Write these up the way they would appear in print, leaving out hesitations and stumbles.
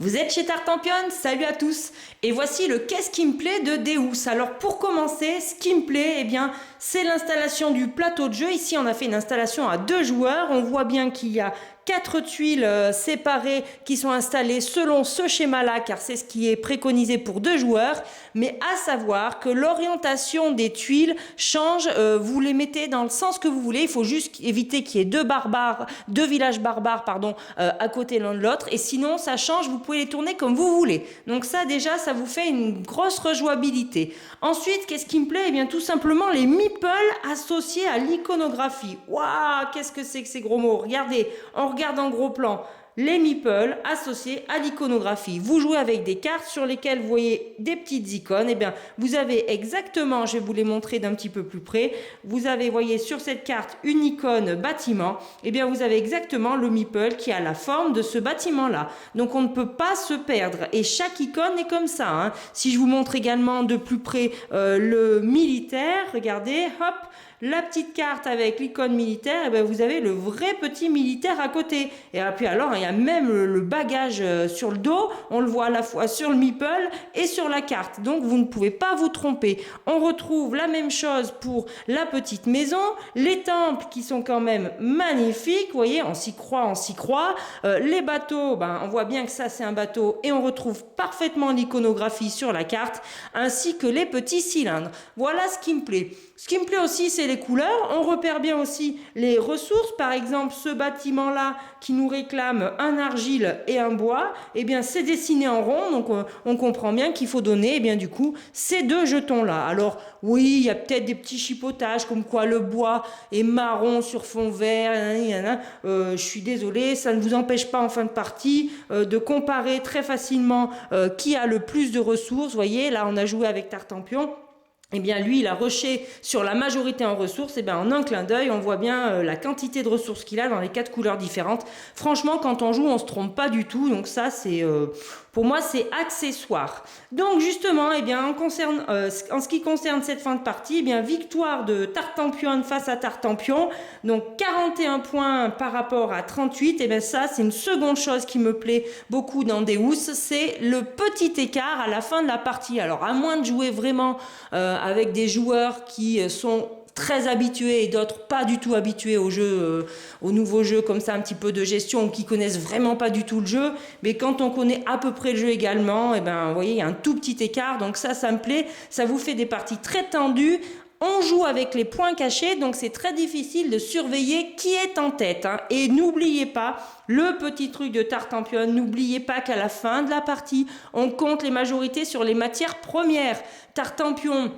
Vous êtes chez Tartampion, salut à tous. Et voici le Qu'est-ce qui me plaît de Deus. Alors pour commencer, ce qui me plaît, eh bien, c'est l'installation du plateau de jeu. Ici, on a fait une installation à 2 joueurs. On voit bien qu'il y a 4 tuiles séparées qui sont installées selon ce schéma-là, car c'est ce qui est préconisé pour 2 joueurs. Mais à savoir que l'orientation des tuiles change. Vous les mettez dans le sens que vous voulez. Il faut juste éviter qu'il y ait deux villages barbares, à côté l'un de l'autre. Et sinon, ça change. Vous pouvez les tourner comme vous voulez. Donc ça, déjà, ça vous fait une grosse rejouabilité. Ensuite, qu'est-ce qui me plaît? Eh bien, tout simplement les meeples associés à l'iconographie. Waouh, qu'est-ce que c'est que ces gros mots? Regardez, on regarde en gros plan. Les meeples associés à l'iconographie. Vous jouez avec des cartes sur lesquelles vous voyez des petites icônes. Eh bien, vous avez exactement, je vais vous les montrer d'un petit peu plus près. Vous avez, voyez, sur cette carte une icône bâtiment. Eh bien, vous avez exactement le meeple qui a la forme de ce bâtiment-là. Donc, on ne peut pas se perdre. Et chaque icône est comme ça, hein. Si je vous montre également de plus près le militaire, regardez, hop. La petite carte avec l'icône militaire, et bien vous avez le vrai petit militaire à côté. Et puis alors, il y a même le bagage sur le dos. On le voit à la fois sur le meeple et sur la carte. Donc, vous ne pouvez pas vous tromper. On retrouve la même chose pour la petite maison. Les temples qui sont quand même magnifiques. Vous voyez, on s'y croit, on s'y croit. Les bateaux, ben, on voit bien que ça, c'est un bateau. Et on retrouve parfaitement l'iconographie sur la carte. Ainsi que les petits cylindres. Voilà ce qui me plaît. Ce qui me plaît aussi, c'est les couleurs. On repère bien aussi les ressources. Par exemple, ce bâtiment-là qui nous réclame un argile et un bois, eh bien, c'est dessiné en rond. Donc, on comprend bien qu'il faut donner, eh bien, du coup, ces 2 jetons-là. Alors, oui, il y a peut-être des petits chipotages comme quoi le bois est marron sur fond vert. Je suis désolée, ça ne vous empêche pas en fin de partie de comparer très facilement qui a le plus de ressources. Vous voyez, là, on a joué avec Tartampion. Eh bien, lui, il a rushé sur la majorité en ressources. Eh bien, en un clin d'œil, on voit bien la quantité de ressources qu'il a dans les 4 couleurs différentes. Franchement, quand on joue, on se trompe pas du tout. Donc ça, c'est, pour moi, c'est accessoire. Donc, justement, eh bien, en ce qui concerne cette fin de partie, eh bien, victoire de Tartampion face à Tartampion. Donc, 41 points par rapport à 38. Eh bien, ça, c'est une seconde chose qui me plaît beaucoup dans Deus. C'est le petit écart à la fin de la partie. Alors, à moins de jouer vraiment avec des joueurs qui sont très habitués et d'autres pas du tout habitués au jeu, au nouveau jeu comme ça, un petit peu de gestion, ou qui connaissent vraiment pas du tout le jeu. Mais quand on connaît à peu près le jeu également, et ben, vous voyez, il y a un tout petit écart. Donc ça me plaît. Ça vous fait des parties très tendues. On joue avec les points cachés, donc c'est très difficile de surveiller qui est en tête, hein. Et n'oubliez pas, le petit truc de Tartampion, n'oubliez pas qu'à la fin de la partie, on compte les majorités sur les matières premières. Tartampion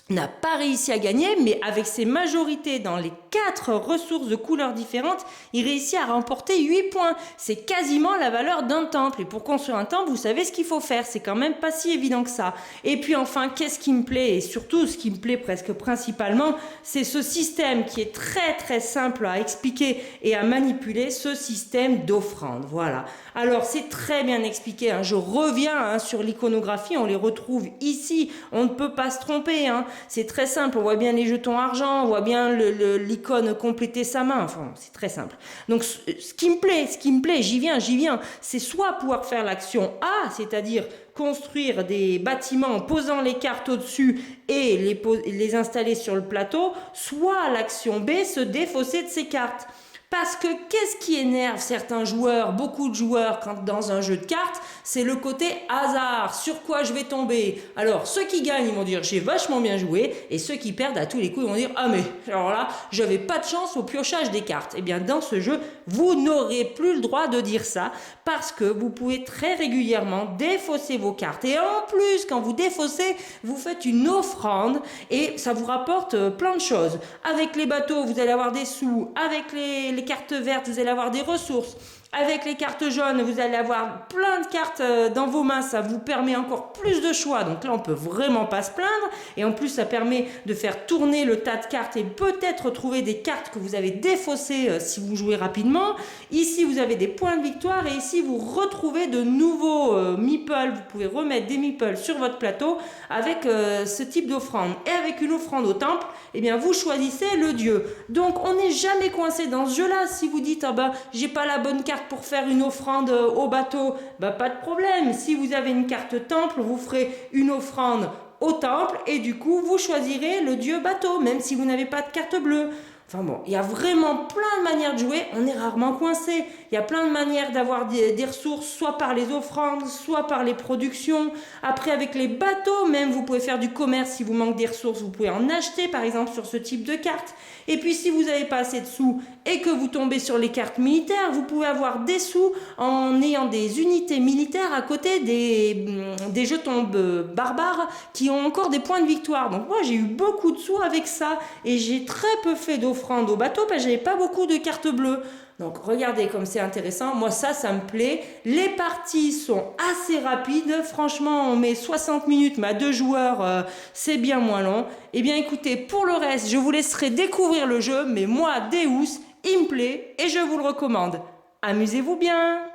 n'a pas réussi à gagner, mais avec ses majorités dans les 4 ressources de couleurs différentes, il réussit à remporter 8 points. C'est quasiment la valeur d'un temple. Et pour construire un temple, vous savez ce qu'il faut faire. C'est quand même pas si évident que ça. Et puis enfin, qu'est-ce qui me plaît? Et surtout, ce qui me plaît presque principalement, c'est ce système qui est très très simple à expliquer et à manipuler, ce système d'offrande. Voilà. Alors, c'est très bien expliqué, hein. Je reviens sur l'iconographie, on les retrouve ici. On ne peut pas se tromper, hein. C'est très simple, on voit bien les jetons argent, on voit bien l'icône compléter sa main, enfin c'est très simple. Donc ce qui me plaît, j'y viens, c'est soit pouvoir faire l'action A, c'est-à-dire construire des bâtiments en posant les cartes au-dessus et les installer sur le plateau, soit l'action B, se défausser de ces cartes. Parce que qu'est-ce qui énerve certains joueurs, beaucoup de joueurs, quand dans un jeu de cartes, c'est le côté hasard, sur quoi je vais tomber. Alors, ceux qui gagnent, ils vont dire j'ai vachement bien joué, et ceux qui perdent à tous les coups, ils vont dire ah mais alors là, j'avais pas de chance au piochage des cartes. Eh bien, dans ce jeu, vous n'aurez plus le droit de dire ça, parce que vous pouvez très régulièrement défausser vos cartes. Et en plus, quand vous défaussez, vous faites une offrande, et ça vous rapporte plein de choses. Avec les bateaux, vous allez avoir des sous, avec les cartes vertes, vous allez avoir des ressources. Avec les cartes jaunes, vous allez avoir plein de cartes dans vos mains. Ça vous permet encore plus de choix. Donc là, on peut vraiment pas se plaindre. Et en plus, ça permet de faire tourner le tas de cartes et peut-être trouver des cartes que vous avez défaussées si vous jouez rapidement. Ici, vous avez des points de victoire. Et ici, vous retrouvez de nouveaux meeples. Vous pouvez remettre des meeples sur votre plateau avec ce type d'offrande. Et avec une offrande au temple, eh bien, vous choisissez le dieu. Donc, on n'est jamais coincé dans ce jeu-là. Si vous dites, ah ben, j'ai pas la bonne carte carte pour faire une offrande au bateau, bah pas de problème. Si vous avez une carte temple, vous ferez une offrande au temple et du coup vous choisirez le dieu bateau, même si vous n'avez pas de carte bleue. Enfin bon, il y a vraiment plein de manières de jouer, on est rarement coincé. Il y a plein de manières d'avoir des ressources, soit par les offrandes, soit par les productions. Après, avec les bateaux, même, vous pouvez faire du commerce si vous manquez des ressources, vous pouvez en acheter, par exemple, sur ce type de carte. Et puis, si vous n'avez pas assez de sous et que vous tombez sur les cartes militaires, vous pouvez avoir des sous en ayant des unités militaires à côté des jetons barbares qui ont encore des points de victoire. Donc moi, j'ai eu beaucoup de sous avec ça et j'ai très peu fait d'offrandes au bateau parce que j'avais pas beaucoup de cartes bleues. Donc regardez comme c'est intéressant, moi ça me plaît. Les parties sont assez rapides, franchement on met 60 minutes mais à 2 joueurs c'est bien moins long. Eh bien écoutez, pour le reste je vous laisserai découvrir le jeu, mais moi Deus, il me plaît et je vous le recommande. Amusez-vous bien.